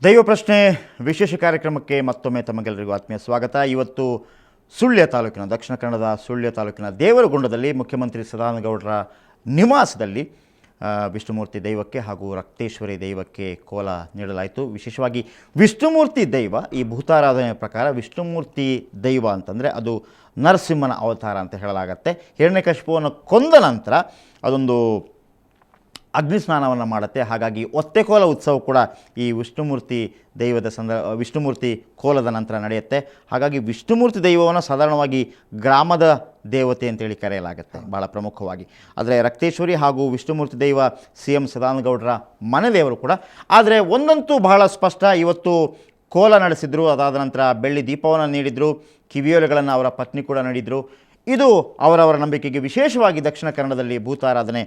ದೈವ ಪ್ರಶ್ನೆ ವಿಶೇಷ ಕಾರ್ಯಕ್ರಮಕ್ಕೆ ಮತ್ತೊಮ್ಮೆ ತಮಗೆಲ್ಲರಿಗೂ ಆತ್ಮೀಯ ಸ್ವಾಗತ. ಇವತ್ತು ಸುಳ್ಯ ತಾಲೂಕಿನ ದಕ್ಷಿಣ ಕನ್ನಡದ ಸುಳ್ಯ ತಾಲೂಕಿನ ದೇವರಗುಂಡದಲ್ಲಿ ಮುಖ್ಯಮಂತ್ರಿ ಸದಾನಗೌಡರ ನಿವಾಸದಲ್ಲಿ ವಿಷ್ಣುಮೂರ್ತಿ ದೈವಕ್ಕೆ ಹಾಗೂ ರಕ್ತೇಶ್ವರಿ ದೈವಕ್ಕೆ ಕೋಲ ನೀಡಲಾಯಿತು. ವಿಶೇಷವಾಗಿ ವಿಷ್ಣುಮೂರ್ತಿ ದೈವ, ಈ ಭೂತಾರಾಧನೆಯ ಪ್ರಕಾರ ವಿಷ್ಣುಮೂರ್ತಿ ದೈವ ಅಂತಂದರೆ ಅದು ನರಸಿಂಹನ ಅವತಾರ ಅಂತ ಹೇಳಲಾಗತ್ತೆ. ಹಿರಣ್ಯಕಶಿಪುವನ್ನು ಕೊಂದ ನಂತರ ಅದೊಂದು ಅಗ್ನಿಸ್ನಾನವನ್ನು ಮಾಡುತ್ತೆ. ಹಾಗಾಗಿ ಒತ್ತೆಕೋಲ ಉತ್ಸವ ಕೂಡ ಈ ವಿಷ್ಣುಮೂರ್ತಿ ದೈವದ ವಿಷ್ಣುಮೂರ್ತಿ ಕೋಲದ ನಂತರ ನಡೆಯುತ್ತೆ. ಹಾಗಾಗಿ ವಿಷ್ಣುಮೂರ್ತಿ ದೈವವನ್ನು ಸಾಧಾರಣವಾಗಿ ಗ್ರಾಮದ ದೇವತೆ ಅಂತೇಳಿ ಕರೆಯಲಾಗುತ್ತೆ ಭಾಳ ಪ್ರಮುಖವಾಗಿ. ಆದರೆ ರಕ್ತೇಶ್ವರಿ ಹಾಗೂ ವಿಷ್ಣುಮೂರ್ತಿ ದೈವ CM ಸದಾನಗೌಡರ ಮನೆ ದೇವರು ಕೂಡ. ಆದರೆ ಒಂದಂತೂ ಬಹಳ ಸ್ಪಷ್ಟ, ಇವತ್ತು ಕೋಲ ನಡೆಸಿದ್ರು, ಅದಾದ ನಂತರ ಬೆಳ್ಳಿ ದೀಪವನ್ನು ನೀಡಿದರು, ಕಿವಿಯೋಲೆಗಳನ್ನು ಅವರ ಪತ್ನಿ ಕೂಡ ನೀಡಿದರು. ಇದು ಅವರವರ ನಂಬಿಕೆಗೆ ವಿಶೇಷವಾಗಿ ದಕ್ಷಿಣ ಕನ್ನಡದಲ್ಲಿ ಭೂತಾರಾಧನೆ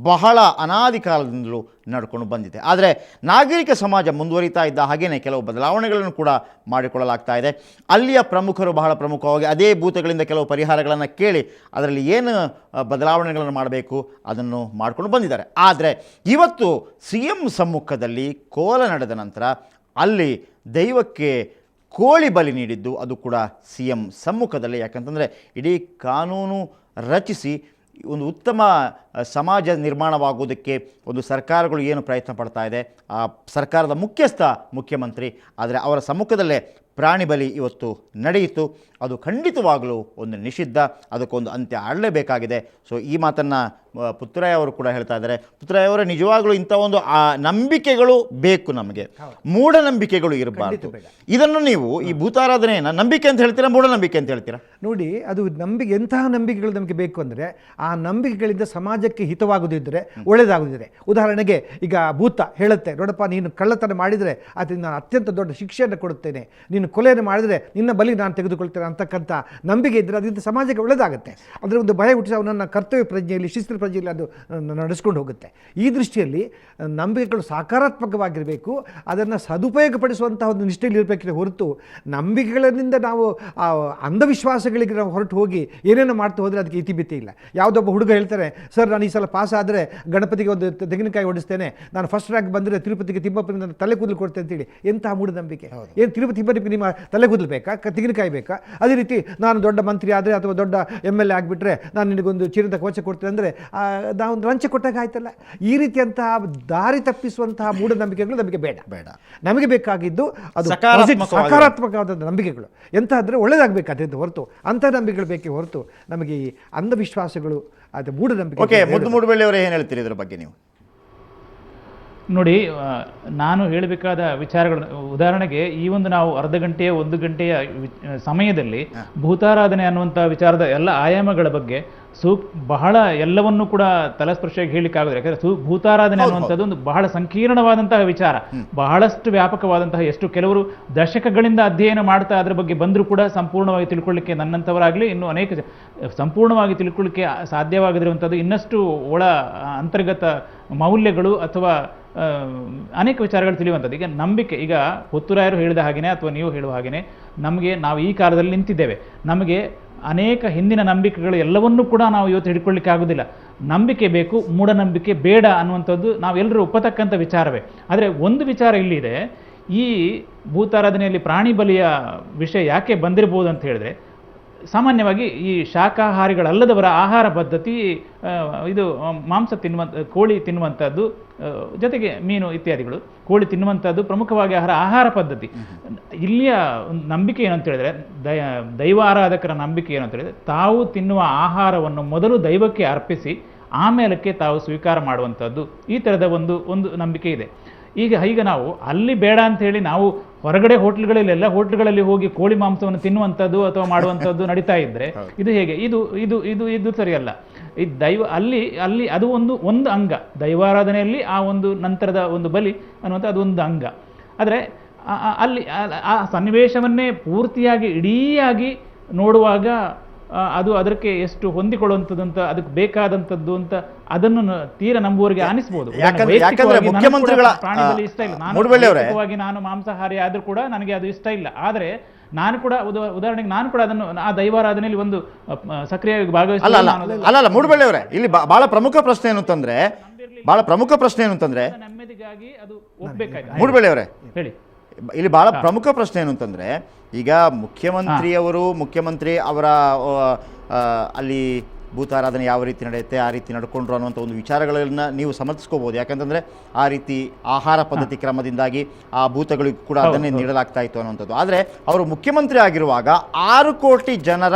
ಬಹಳ ಅನಾದಿ ಕಾಲದಿಂದಲೂ ನಡ್ಕೊಂಡು ಬಂದಿದೆ. ಆದರೆ ನಾಗರಿಕ ಸಮಾಜ ಮುಂದುವರಿತಾ ಇದ್ದ ಹಾಗೆಯೇ ಕೆಲವು ಬದಲಾವಣೆಗಳನ್ನು ಕೂಡ ಮಾಡಿಕೊಳ್ಳಲಾಗ್ತಾ ಇದೆ. ಅಲ್ಲಿಯ ಪ್ರಮುಖರು ಬಹಳ ಪ್ರಮುಖವಾಗಿ ಅದೇ ಭೂತಗಳಿಂದ ಕೆಲವು ಪರಿಹಾರಗಳನ್ನು ಕೇಳಿ ಅದರಲ್ಲಿ ಏನು ಬದಲಾವಣೆಗಳನ್ನು ಮಾಡಬೇಕು ಅದನ್ನು ಮಾಡಿಕೊಂಡು ಬಂದಿದ್ದಾರೆ. ಆದರೆ ಇವತ್ತು CM ಸಮ್ಮುಖದಲ್ಲಿ ಕೋಲ ನಡೆದ ನಂತರ ಅಲ್ಲಿ ದೈವಕ್ಕೆ ಕೋಳಿ ಬಲಿ ನೀಡಿದ್ದು, ಅದು ಕೂಡ CM ಸಮ್ಮುಖದಲ್ಲಿ. ಯಾಕಂತಂದರೆ ಇಡೀ ಕಾನೂನು ರಚಿಸಿ ಒಂದು ಉತ್ತಮ ಸಮಾಜ ನಿರ್ಮಾಣವಾಗುವುದಕ್ಕೆ ಒಂದು ಸರ್ಕಾರಗಳು ಏನು ಪ್ರಯತ್ನ ಪಡ್ತಾ ಇದೆ, ಆ ಸರ್ಕಾರದ ಮುಖ್ಯಸ್ಥ ಮುಖ್ಯಮಂತ್ರಿ, ಆದರೆ ಅವರ ಸಮ್ಮುಖದಲ್ಲೇ ಪ್ರಾಣಿ ಬಲಿ ಇವತ್ತು ನಡೆಯಿತು. ಅದು ಖಂಡಿತವಾಗಲೂ ಒಂದು ನಿಷಿದ್ಧ, ಅದಕ್ಕೊಂದು ಅಂತ್ಯ ಆಡಲೇಬೇಕಾಗಿದೆ. ಸೊ ಈ ಮಾತನ್ನು ಪುತ್ತರಾಯ ಅವರು ಕೂಡ ಹೇಳ್ತಾ ಇದ್ದಾರೆ. ಪುತ್ತರಾಯ ಅವರೇ, ನಿಜವಾಗಲೂ ಇಂಥ ಒಂದು ನಂಬಿಕೆಗಳು ಬೇಕು ನಮಗೆ, ಮೂಢನಂಬಿಕೆಗಳು ಇರಬಾರ್ದು. ಇದನ್ನು ನೀವು ಈ ಭೂತಾರಾಧನೆಯನ್ನು ನಂಬಿಕೆ ಅಂತ ಹೇಳ್ತೀರಾ, ಮೂಢನಂಬಿಕೆ ಅಂತ ಹೇಳ್ತೀರಾ? ನೋಡಿ, ಅದು ನಂಬಿಕೆ, ಎಂತಹ ನಂಬಿಕೆಗಳು ನಮಗೆ ಬೇಕು ಅಂದರೆ ಆ ನಂಬಿಕೆಗಳಿಂದ ಸಮಾಜಕ್ಕೆ ಹಿತವಾಗುದಿದ್ದರೆ, ಒಳ್ಳೆಯದಾಗುದಿದ್ದರೆ. ಉದಾಹರಣೆಗೆ ಈಗ ಭೂತ ಹೇಳುತ್ತೆ, ನೋಡಪ್ಪ ನೀನು ಕಳ್ಳತನ ಮಾಡಿದರೆ ಅದಕ್ಕೆ ನಾನು ಅತ್ಯಂತ ದೊಡ್ಡ ಶಿಕ್ಷೆಯನ್ನು ಕೊಡುತ್ತೇನೆ, ನೀನು ಕೊಲೆಯನ್ನು ಮಾಡಿದರೆ ನಿನ್ನ ಬಲಿ ನಾನು ತೆಗೆದುಕೊಳ್ತೇನೆ ಅಂತಕ್ಕಂಥ ನಂಬಿಕೆ ಇದ್ದರೆ ಅದರಿಂದ ಸಮಾಜಕ್ಕೆ ಒಳ್ಳೆಯದಾಗುತ್ತೆ. ಅದರ ಒಂದು ಭಯ ಹುಟ್ಟಿಸಿ ಅವನನ್ನು ಕರ್ತವ್ಯ ಪ್ರಜ್ಞೆಯಲ್ಲಿ, ಶಿಸ್ತು ಪ್ರಜ್ಞೆಯಲ್ಲಿ ಅದು ನಡೆಸ್ಕೊಂಡು ಹೋಗುತ್ತೆ. ಈ ದೃಷ್ಟಿಯಲ್ಲಿ ನಂಬಿಕೆಗಳು ಸಕಾರಾತ್ಮಕವಾಗಿರಬೇಕು, ಅದನ್ನು ಸದುಪಯೋಗಪಡಿಸುವಂತಹ ಒಂದು ನಿಷ್ಠೆಯಲ್ಲಿ ಇರಬೇಕಿದೆ ಹೊರತು ನಂಬಿಕೆಗಳಿಂದ ನಾವು ಅಂಧವಿಶ್ವಾಸಗಳಿಗೆ ನಾವು ಹೊರಟು ಹೋಗಿ ಏನೇನೋ ಮಾಡ್ತಾ ಹೋದರೆ ಅದಕ್ಕೆ ಇತಿಮಿತಿ ಇಲ್ಲ. ಯಾವುದೊಬ್ಬ ಹುಡುಗ ಹೇಳ್ತಾರೆ, ಸರ್ ನಾನು ಈ ಸಲ ಪಾಸ್ ಆದರೆ ಗಣಪತಿಗೆ ಒಂದು ತೆಂಗಿನಕಾಯಿ ಹೊಡಿಸ್ತೇನೆ, ನಾನು ಫಸ್ಟ್ ರ್ಯಾಂಕ್ ಬಂದರೆ ತಿರುಪತಿಗೆ ತಿಮ್ಮಪ್ಪನಿಗೆ ನಾನು ತಲೆ ಕೂದಲು ಕೊಡ್ತೇನೆ ಅಂತೇಳಿ. ಎಂತಹ ಮೂಢನಂಬಿಕೆ! ಏನು ತಿರುಪತಿ ತಿಮ್ಮಪ್ಪನಿಗೆ ನಿಮ್ಮ ತಲೆ ಕೂದಲು ಬೇಕಾ, ತೆಂಗಿನಕಾಯಿ ಬೇಕಾ? ಅದೇ ರೀತಿ ನಾನು ದೊಡ್ಡ ಮಂತ್ರಿ ಆದರೆ ಅಥವಾ ದೊಡ್ಡ MLA ಆಗಿಬಿಟ್ರೆ ನಾನು ನಿನಗೊಂದು ಚಿನ್ನದ ಕವಚ ಕೊಡ್ತೇನೆ ಅಂದರೆ ನಾವು ಒಂದು ಲಂಚ ಕೊಟ್ಟಾಗ ಆಯ್ತಲ್ಲ. ಈ ರೀತಿಯಂತಹ ದಾರಿ ತಪ್ಪಿಸುವಂತಹ ಮೂಢನಂಬಿಕೆಗಳು ನಮಗೆ ಬೇಡ. ನಮಗೆ ಬೇಕಾಗಿದ್ದು ಅದು ಸಕಾರಾತ್ಮಕವಾದ ನಂಬಿಕೆಗಳು. ಎಂತ ಅಂದರೆ ಒಳ್ಳೆಯದಾಗಬೇಕಾದ್ರಿಂದ ಹೊರತು ಅಂಥ ನಂಬಿಕೆಗಳು ಬೇಕೇ ಹೊರತು ನಮಗೆ ಈ ಅಂಧವಿಶ್ವಾಸಗಳು, ಅದು ಮೂಢನಂಬಿಕೆ. ಓಕೆ, ಮುದ್ದುಮೂಡುಬೆಳ್ಳಿ ಅವರೇ, ಏನು ಹೇಳ್ತೀರಿ ಇದರ ಬಗ್ಗೆ ನೀವು? ನೋಡಿ, ನಾನು ಹೇಳಬೇಕಾದ ವಿಚಾರಗಳು, ಉದಾಹರಣೆಗೆ ಈ ಒಂದು ನಾವು ಅರ್ಧ ಗಂಟೆಯ 1 ಗಂಟೆಯ ಸಮಯದಲ್ಲಿ ಭೂತಾರಾಧನೆ ಅನ್ನುವಂಥ ವಿಚಾರದ ಎಲ್ಲ ಆಯಾಮಗಳ ಬಗ್ಗೆ ಬಹಳ ಎಲ್ಲವನ್ನೂ ಕೂಡ ತಲಸ್ಪರ್ಶಿಯಾಗಿ ಹೇಳಲಿಕ್ಕಾಗೋದಿಲ್ಲ. ಯಾಕಂದರೆ ಭೂತಾರಾಧನೆ ಅನ್ನುವಂಥದ್ದು ಒಂದು ಬಹಳ ಸಂಕೀರ್ಣವಾದಂತಹ ವಿಚಾರ, ಬಹಳಷ್ಟು ವ್ಯಾಪಕವಾದಂತಹ, ಎಷ್ಟು ಕೆಲವರು ದಶಕಗಳಿಂದ ಅಧ್ಯಯನ ಮಾಡ್ತಾ ಅದರ ಬಗ್ಗೆ ಬಂದರೂ ಕೂಡ ಸಂಪೂರ್ಣವಾಗಿ ತಿಳ್ಕೊಳ್ಳಿಕ್ಕೆ ನನ್ನಂಥವರಾಗಲಿ ಇನ್ನೂ ಅನೇಕ ಸಂಪೂರ್ಣವಾಗಿ ತಿಳ್ಕೊಳ್ಳಿಕ್ಕೆ ಸಾಧ್ಯವಾಗದಿರುವಂಥದ್ದು ಇನ್ನಷ್ಟು ಒಳ ಅಂತರ್ಗತ ಮೌಲ್ಯಗಳು ಅಥವಾ ಅನೇಕ ವಿಚಾರಗಳು ತಿಳಿಯುವಂಥದ್ದು. ಈಗ ನಂಬಿಕೆ, ಈಗ ಪುತ್ತೂರಾಯರು ಹೇಳಿದ ಹಾಗೆಯೇ ಅಥವಾ ನೀವು ಹೇಳುವ ಹಾಗೆಯೇ ನಾವು ಈ ಕಾಲದಲ್ಲಿ ನಿಂತಿದ್ದೇವೆ. ನಮಗೆ ಅನೇಕ ಹಿಂದಿನ ನಂಬಿಕೆಗಳು ಎಲ್ಲವನ್ನೂ ಕೂಡ ನಾವು ಇವತ್ತು ಹಿಡ್ಕೊಳ್ಳಿಕ್ಕೆ ಆಗೋದಿಲ್ಲ. ನಂಬಿಕೆ ಬೇಕು, ಮೂಢನಂಬಿಕೆ ಬೇಡ ಅನ್ನುವಂಥದ್ದು ನಾವೆಲ್ಲರೂ ಒಪ್ಪತಕ್ಕಂಥ ವಿಚಾರವೇ. ಆದರೆ ಒಂದು ವಿಚಾರ ಇಲ್ಲಿದೆ, ಈ ಭೂತಾರಾಧನೆಯಲ್ಲಿ ಪ್ರಾಣಿ ಬಲಿಯ ವಿಷಯ ಯಾಕೆ ಬಂದಿರಬಹುದು ಅಂತ ಹೇಳಿದ್ರೆ, ಸಾಮಾನ್ಯವಾಗಿ ಈ ಶಾಕಾಹಾರಿಗಳಲ್ಲದವರ ಆಹಾರ ಪದ್ಧತಿ ಇದು ಮಾಂಸ ಕೋಳಿ ತಿನ್ನುವಂಥದ್ದು, ಜೊತೆಗೆ ಮೀನು ಇತ್ಯಾದಿಗಳು, ಕೋಳಿ ತಿನ್ನುವಂಥದ್ದು ಪ್ರಮುಖವಾಗಿ ಆಹಾರ ಪದ್ಧತಿ. ಇಲ್ಲಿಯ ನಂಬಿಕೆ ಏನಂತ ಹೇಳಿದ್ರೆ, ದೈವ ಆರಾಧಕರ ನಂಬಿಕೆ ಏನಂತ ಹೇಳಿದ್ರೆ, ತಾವು ತಿನ್ನುವ ಆಹಾರವನ್ನು ಮೊದಲು ದೈವಕ್ಕೆ ಅರ್ಪಿಸಿ ಆಮೇಲಕ್ಕೆ ತಾವು ಸ್ವೀಕಾರ ಮಾಡುವಂಥದ್ದು, ಈ ಥರದ ಒಂದು ನಂಬಿಕೆ ಇದೆ. ಈಗ ನಾವು ಅಲ್ಲಿ ಬೇಡ ಅಂತ ಹೇಳಿ ನಾವು ಹೊರಗಡೆ ಎಲ್ಲ ಹೋಟ್ಲ್ಗಳಲ್ಲಿ ಹೋಗಿ ಕೋಳಿ ಮಾಂಸವನ್ನು ತಿನ್ನುವಂಥದ್ದು ಅಥವಾ ಮಾಡುವಂಥದ್ದು ನಡೀತಾ ಇದ್ರೆ ಇದು ಹೇಗೆ? ಇದು ಸರಿಯಲ್ಲ. ಈ ಅಲ್ಲಿ ಅದು ಒಂದು ಅಂಗ, ದೈವಾರಾಧನೆಯಲ್ಲಿ ಆ ಒಂದು ನಂತರದ ಒಂದು ಬಲಿ ಅನ್ನುವಂಥ ಅದೊಂದು ಅಂಗ. ಆದರೆ ಅಲ್ಲಿ ಆ ಸನ್ನಿವೇಶವನ್ನೇ ಪೂರ್ತಿಯಾಗಿ ಇಡೀಯಾಗಿ ನೋಡುವಾಗ ಅದು ಅದಕ್ಕೆ ಎಷ್ಟು ಹೊಂದಿಕೊಳ್ಳುವಂಥದ್ದು ಅಂತ, ಅದಕ್ಕೆ ಬೇಕಾದಂಥದ್ದು ಅಂತ ಅದನ್ನು ತೀರ ನಂಬುವವರಿಗೆ ಅನಿಸ್ಬೋದು. ಪ್ರಾಣಿಬಲಿ ಇಷ್ಟ ಇಲ್ಲ, ನಾನು ಮಾಂಸಾಹಾರಿ ಆದ್ರೂ ಕೂಡ ನನಗೆ ಅದು ಇಷ್ಟ ಇಲ್ಲ. ಆದರೆ ನಾನು ಕೂಡ ಉದಾಹರಣೆಗೆ ನಾನು ಕೂಡ ಅದನ್ನು ಆ ದೈವಾರಾಧನೆಯಲ್ಲಿ ಒಂದು ಸಕ್ರಿಯವಾಗಿ ಭಾಗವಹಿಸಿ. ಮೂಡುಬೆಳ್ಳಿ ಅವರೇ, ಇಲ್ಲಿ ಬಹಳ ಪ್ರಮುಖ ಪ್ರಶ್ನೆ ಏನು ಅಂತಂದ್ರೆ, ನೆಮ್ಮದಿಗಾಗಿ ಅದು ಒಪ್ಬೇಕಾಯ್ತು. ಮೂಡುಬೆಳ್ಳಿ ಅವರೇ ಹೇಳಿ, ಇಲ್ಲಿ ಬಹಳ ಪ್ರಮುಖ ಪ್ರಶ್ನೆ ಏನು ಅಂತಂದರೆ, ಈಗ ಮುಖ್ಯಮಂತ್ರಿ ಅವರ ಅಲ್ಲಿ ಭೂತಾರಾಧನೆ ಯಾವ ರೀತಿ ನಡೆಯುತ್ತೆ, ಆ ರೀತಿ ನಡ್ಕೊಂಡ್ರು ಅನ್ನುವಂಥ ಒಂದು ವಿಚಾರಗಳನ್ನು ನೀವು ಸಮರ್ಥಿಸ್ಕೋಬೋದು. ಯಾಕಂತಂದರೆ ಆ ರೀತಿ ಆಹಾರ ಪದ್ಧತಿ ಕ್ರಮದಿಂದಾಗಿ ಆ ಭೂತಗಳಿಗೂ ಕೂಡ ಅದನ್ನೇ ನೀಡಲಾಗ್ತಾ ಇತ್ತು ಅನ್ನುವಂಥದ್ದು. ಆದರೆ ಅವರು ಮುಖ್ಯಮಂತ್ರಿ ಆಗಿರುವಾಗ 6 ಕೋಟಿ ಜನರ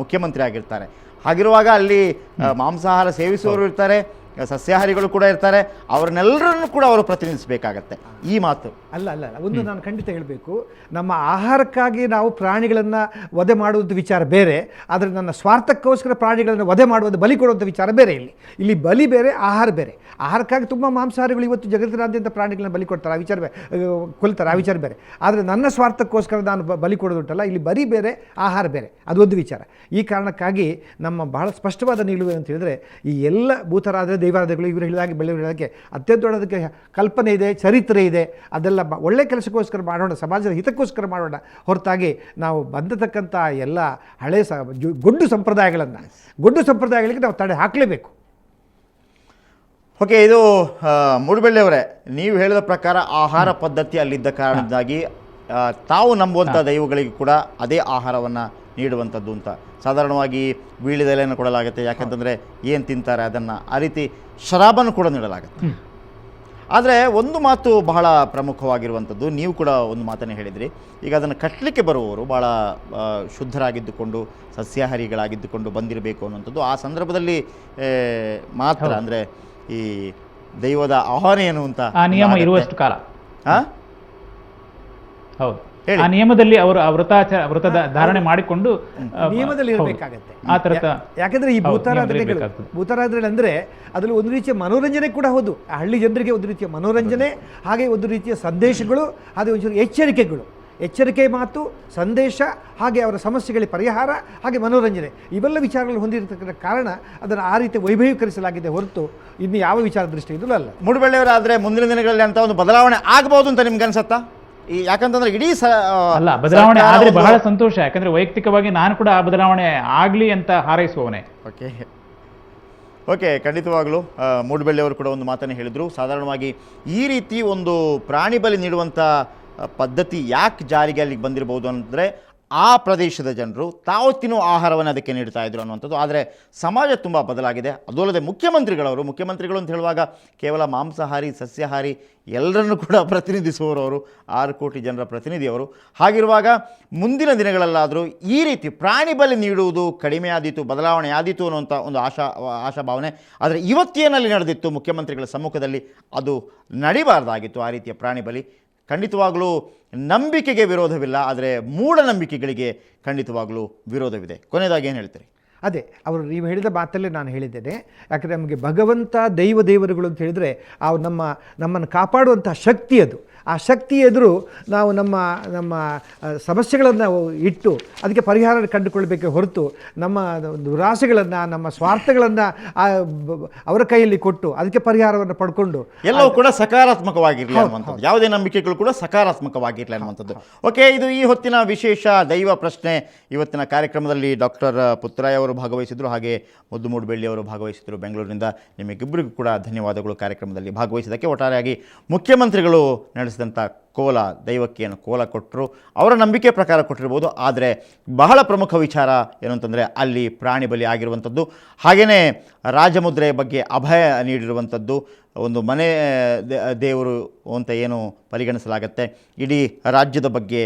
ಮುಖ್ಯಮಂತ್ರಿ ಆಗಿರ್ತಾರೆ. ಹಾಗಿರುವಾಗ ಅಲ್ಲಿ ಮಾಂಸಾಹಾರ ಸೇವಿಸುವವರು ಇರ್ತಾರೆ, ಸಸ್ಯಾಹಾರಿಗಳು ಕೂಡ ಇರ್ತಾರೆ, ಅವ್ರನ್ನೆಲ್ಲರನ್ನು ಕೂಡ ಅವರು ಪ್ರತಿನಿಧಿಸಬೇಕಾಗತ್ತೆ. ಈ ಮಾತು ಅಲ್ಲ ಒಂದು ನಾನು ಖಂಡಿತ ಹೇಳಬೇಕು, ನಮ್ಮ ಆಹಾರಕ್ಕಾಗಿ ನಾವು ಪ್ರಾಣಿಗಳನ್ನು ವಧೆ ಮಾಡುವಂಥ ವಿಚಾರ ಬೇರೆ, ಆದರೆ ನನ್ನ ಸ್ವಾರ್ಥಕ್ಕೋಸ್ಕರ ಪ್ರಾಣಿಗಳನ್ನು ವಧೆ ಮಾಡುವುದು, ಬಲಿ ಕೊಡುವಂಥ ವಿಚಾರ ಬೇರೆ. ಇಲ್ಲಿ ಬಲಿ ಬೇರೆ, ಆಹಾರ ಬೇರೆ. ಆಹಾರಕ್ಕಾಗಿ ತುಂಬ ಮಾಂಸಾಹಾರಿಗಳು ಇವತ್ತು ಜಗತ್ತಿನಾದ್ಯಂತ ಪ್ರಾಣಿಗಳನ್ನ ಬಲಿ ಕೊಡ್ತಾರೆ, ಆ ವಿಚಾರ ಕೊಲ್ತಾರೆ, ಆ ವಿಚಾರ ಬೇರೆ. ಆದರೆ ನನ್ನ ಸ್ವಾರ್ಥಕ್ಕೋಸ್ಕರ ನಾನು ಬಲಿ ಕೊಡೋದುಂಟಲ್ಲ, ಇಲ್ಲಿ ಬಲಿ ಬೇರೆ, ಆಹಾರ ಬೇರೆ, ಅದೊಂದು ವಿಚಾರ. ಈ ಕಾರಣಕ್ಕಾಗಿ ನಮ್ಮ ಬಹಳ ಸ್ಪಷ್ಟವಾದ ನಿಲುವು ಅಂತ ಹೇಳಿದರೆ, ಈ ಎಲ್ಲ ಭೂತರಾಧನೆ ದೈವಾರಾಧನೆಗಳು ಇವರು ಹೇಳಿದಾಗೆ ಬೆಳೆಯೋದಕ್ಕೆ ಅತ್ಯಂತ ದೊಡ್ಡದಕ್ಕೆ ಕಲ್ಪನೆ ಇದೆ, ಚರಿತ್ರೆ ಇದೆ. ಅದೆಲ್ಲ ಒಳ್ಳೆ ಕೆಲಸಕ್ಕೋಸ್ಕರ ಮಾಡೋಣ, ಸಮಾಜದ ಹಿತಕ್ಕೋಸ್ಕರ ಮಾಡೋಣ, ಹೊರತಾಗಿ ನಾವು ಬಂದತಕ್ಕಂಥ ಎಲ್ಲ ಹಳೆ ಗೊಡ್ಡು ಸಂಪ್ರದಾಯಗಳಿಗೆ ನಾವು ತಡೆ ಹಾಕಲೇಬೇಕು. ಓಕೆ, ಇದು ಮೂಡುಬೆಳ್ಳಿ ಅವರೇ, ನೀವು ಹೇಳಿದ ಪ್ರಕಾರ ಆಹಾರ ಪದ್ಧತಿ ಅಲ್ಲಿದ್ದ ಕಾರಣದಿಂದಾಗಿ ತಾವು ನಂಬುವಂಥ ದೈವಗಳಿಗೂ ಕೂಡ ಅದೇ ಆಹಾರವನ್ನು ನೀಡುವಂಥದ್ದು ಅಂತ. ಸಾಧಾರಣವಾಗಿ ವೀಳ್ಯದೆಲೆಯನ್ನು ಕೊಡಲಾಗುತ್ತೆ, ಯಾಕಂತಂದರೆ ಏನು ತಿಂತಾರೆ ಅದನ್ನು, ಆ ರೀತಿ ಶರಾಬನ್ನು ಕೂಡ ನೀಡಲಾಗುತ್ತೆ. ಆದರೆ ಒಂದು ಮಾತು ಬಹಳ ಪ್ರಮುಖವಾಗಿರುವಂಥದ್ದು, ನೀವು ಕೂಡ ಒಂದು ಮಾತನ್ನು ಹೇಳಿದ್ರಿ, ಈಗ ಅದನ್ನು ಕಟ್ಟಲಿಕ್ಕೆ ಬರುವವರು ಭಾಳ ಶುದ್ಧರಾಗಿದ್ದುಕೊಂಡು ಸಸ್ಯಾಹಾರಿಗಳಾಗಿದ್ದುಕೊಂಡು ಬಂದಿರಬೇಕು ಅನ್ನುವಂಥದ್ದು. ಆ ಸಂದರ್ಭದಲ್ಲಿ ಮಾತ್ರ, ಅಂದರೆ ಈ ದೈವದ ಆಹ್ವಾನ ಏನು ಅಂತ ಆ ನಿಯಮ ಇರುವಷ್ಟು ಕಾಲ. ಹೌದು, ಹೇಳಿ. ಆ ನಿಯಮದಲ್ಲಿ ಅವರು ವ್ರತದ ಧಾರಣೆ ಮಾಡಿಕೊಂಡು ನಿಯಮದಲ್ಲಿ ಇರಬೇಕಾಗತ್ತೆ. ಆ ಥರದ, ಯಾಕಂದ್ರೆ ಈ ಭೂತಾರಾಧನೆ ಅಂದರೆ ಅದರಲ್ಲಿ ಒಂದು ರೀತಿಯ ಮನೋರಂಜನೆ ಕೂಡ ಹೌದು. ಹಳ್ಳಿ ಜನರಿಗೆ ಒಂದು ರೀತಿಯ ಮನೋರಂಜನೆ, ಹಾಗೆ ಒಂದು ರೀತಿಯ ಸಂದೇಶಗಳು, ಹಾಗೆ ಒಂದು ಎಚ್ಚರಿಕೆ ಮಾತು, ಸಂದೇಶ, ಹಾಗೆ ಅವರ ಸಮಸ್ಯೆಗಳಿಗೆ ಪರಿಹಾರ, ಹಾಗೆ ಮನೋರಂಜನೆ, ಇವೆಲ್ಲ ವಿಚಾರಗಳು ಹೊಂದಿರತಕ್ಕಂಥ ಕಾರಣ ಅದನ್ನು ಆ ರೀತಿ ವೈಭವೀಕರಿಸಲಾಗಿದೆ ಹೊರತು ಇನ್ನು ಯಾವ ವಿಚಾರ ದೃಷ್ಟಿಯಿಂದಲೂ ಅಲ್ಲ. ಮೂಡುಬೆಳ್ಳಿಯವರಾದರೆ ಮುಂದಿನ ದಿನಗಳಲ್ಲಿ ಅಂತ ಒಂದು ಬದಲಾವಣೆ ಆಗಬಹುದು ಅಂತ ನಿಮ್ಗೆ ಅನ್ಸತ್ತಾ? ಯಾಕಂತಂದ್ರೆ ಇಡೀ ಅಲ್ಲ, ಬದಲಾವಣೆ ಆದರೆ ಬಹಳ ಸಂತೋಷ. ಯಾಕಂದ್ರೆ ವೈಯಕ್ತಿಕವಾಗಿ ನಾನು ಕೂಡ ಆ ಬದಲಾವಣೆ ಆಗಲಿ ಅಂತ ಹಾರೈಸುವವನೇ. ಓಕೆ, ಖಂಡಿತವಾಗಲೂ ಮೂಡುಬೆಳ್ಳಿಯವರು ಕೂಡ ಒಂದು ಮಾತನ್ನು ಹೇಳಿದರು. ಸಾಧಾರಣವಾಗಿ ಈ ರೀತಿ ಒಂದು ಪ್ರಾಣಿ ಬಲಿ ನೀಡುವಂಥ ಪದ್ಧತಿ ಯಾಕೆ ಜಾರಿಗೆ ಅಲ್ಲಿಗೆ ಬಂದಿರಬಹುದು ಅಂದರೆ, ಆ ಪ್ರದೇಶದ ಜನರು ತಾವು ತಿನ್ನುವ ಆಹಾರವನ್ನು ಅದಕ್ಕೆ ನೀಡ್ತಾ ಇದ್ರು ಅನ್ನುವಂಥದ್ದು. ಆದರೆ ಸಮಾಜ ತುಂಬ ಬದಲಾಗಿದೆ. ಅದೂ ಅಲ್ಲದೆ ಮುಖ್ಯಮಂತ್ರಿಗಳು ಅಂತ ಹೇಳುವಾಗ ಕೇವಲ ಮಾಂಸಾಹಾರಿ ಸಸ್ಯಾಹಾರಿ ಎಲ್ಲರನ್ನೂ ಕೂಡ ಪ್ರತಿನಿಧಿಸುವವರು ಅವರು, 6 ಕೋಟಿ ಜನರ ಪ್ರತಿನಿಧಿಯವರು. ಹಾಗಿರುವಾಗ ಮುಂದಿನ ದಿನಗಳಲ್ಲಾದರೂ ಈ ರೀತಿ ಪ್ರಾಣಿ ಬಲಿ ನೀಡುವುದು ಕಡಿಮೆ ಆದೀತು, ಬದಲಾವಣೆ ಆದೀತು ಅನ್ನುವಂಥ ಒಂದು ಆಶಾಭಾವನೆ. ಆದರೆ ಇವತ್ತೇನಲ್ಲಿ ನಡೆದಿತ್ತು ಮುಖ್ಯಮಂತ್ರಿಗಳ ಸಮ್ಮುಖದಲ್ಲಿ, ಅದು ನಡಿಬಾರ್ದಾಗಿತ್ತು ಆ ರೀತಿಯ ಪ್ರಾಣಿ ಬಲಿ. ಖಂಡಿತವಾಗಲೂ ನಂಬಿಕೆಗೆ ವಿರೋಧವಿಲ್ಲ, ಆದರೆ ಮೂಢನಂಬಿಕೆಗಳಿಗೆ ಖಂಡಿತವಾಗಲೂ ವಿರೋಧವಿದೆ. ಕೊನೆಯದಾಗಿ ಏನು ಹೇಳ್ತೀರಿ? ಅದೇ ನೀವು ಹೇಳಿದ ಮಾತಲ್ಲೇ ನಾನು ಹೇಳಿದ್ದೇನೆ. ಯಾಕಂದರೆ ನಮಗೆ ಭಗವಂತ ದೇವರುಗಳು ಅಂತ ಹೇಳಿದರೆ ನಮ್ಮನ್ನು ಕಾಪಾಡುವಂಥ ಶಕ್ತಿ ಅದು. ಆ ಶಕ್ತಿ ಎದುರು ನಾವು ನಮ್ಮ ಸಮಸ್ಯೆಗಳನ್ನು ಇಟ್ಟು ಅದಕ್ಕೆ ಪರಿಹಾರ ಕಂಡುಕೊಳ್ಬೇಕೆ ಹೊರತು ನಮ್ಮ ದುರಾಸೆಗಳನ್ನು, ನಮ್ಮ ಸ್ವಾರ್ಥಗಳನ್ನು ಅವರ ಕೈಯಲ್ಲಿ ಕೊಟ್ಟು ಅದಕ್ಕೆ ಪರಿಹಾರವನ್ನು ಪಡ್ಕೊಂಡು ಎಲ್ಲವೂ ಕೂಡ ಸಕಾರಾತ್ಮಕವಾಗಿರಲಿ ಅನ್ನುವಂಥದ್ದು, ಯಾವುದೇ ನಂಬಿಕೆಗಳು ಕೂಡ ಸಕಾರಾತ್ಮಕವಾಗಿರಲಿ ಅನ್ನುವಂಥದ್ದು. ಓಕೆ, ಇದು ಈ ಹೊತ್ತಿನ ವಿಶೇಷ ದೈವ ಪ್ರಶ್ನೆ. ಇವತ್ತಿನ ಕಾರ್ಯಕ್ರಮದಲ್ಲಿ ಡಾಕ್ಟರ್ ಪುತ್ತರಾಯ ಅವರು ಭಾಗವಹಿಸಿದರು, ಹಾಗೆ ಮುದ್ದು ಮೂಡುಬೆಳ್ಳಿ ಅವರು ಭಾಗವಹಿಸಿದರು ಬೆಂಗಳೂರಿನಿಂದ. ನಿಮಗಿಬ್ಬರಿಗೂ ಕೂಡ ಧನ್ಯವಾದಗಳು ಕಾರ್ಯಕ್ರಮದಲ್ಲಿ ಭಾಗವಹಿಸಿದ್ದಕ್ಕೆ. ಒಟ್ಟಾರೆಯಾಗಿ ಮುಖ್ಯಮಂತ್ರಿಗಳು ನಡೆಸಿದಂಥ ಕೋಲ, ದೈವಕ್ಕೆ ಏನು ಕೋಲ ಕೊಟ್ಟರು, ಅವರ ನಂಬಿಕೆ ಪ್ರಕಾರ ಕೊಟ್ಟಿರ್ಬೋದು. ಆದರೆ ಬಹಳ ಪ್ರಮುಖ ವಿಚಾರ ಏನು ಅಂತಂದರೆ ಅಲ್ಲಿ ಪ್ರಾಣಿ ಬಲಿ ಆಗಿರುವಂಥದ್ದು, ಹಾಗೆಯೇ ರಾಜಮುದ್ರೆಯ ಬಗ್ಗೆ ಅಭಯ ನೀಡಿರುವಂಥದ್ದು, ಒಂದು ಮನೆ ದೇವರು ಅಂತ ಏನು ಪರಿಗಣಿಸಲಾಗತ್ತೆ, ಇಡೀ ರಾಜ್ಯದ ಬಗ್ಗೆ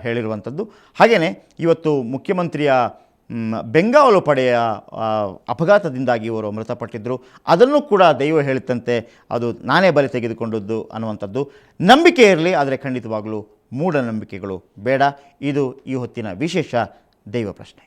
ಹೇಳಿರುವಂಥದ್ದು. ಹಾಗೆಯೇ ಇವತ್ತು ಮುಖ್ಯಮಂತ್ರಿಯ ಬೆಂಗಾವಲು ಪಡೆಯ ಅಪಘಾತದಿಂದಾಗಿ ಇವರು ಮೃತಪಟ್ಟಿದ್ದರು. ಅದನ್ನು ಕೂಡ ದೈವ ಹೇಳಿದಂತೆ ಅದು ನಾನೇ ಬಲಿ ತೆಗೆದುಕೊಂಡದ್ದು ಅನ್ನುವಂಥದ್ದು. ನಂಬಿಕೆ ಇರಲಿ, ಆದರೆ ಖಂಡಿತವಾಗಲೂ ಮೂಢನಂಬಿಕೆಗಳು ಬೇಡ. ಇದು ಈ ಹೊತ್ತಿನ ವಿಶೇಷ ದೈವ ಪ್ರಶ್ನೆ.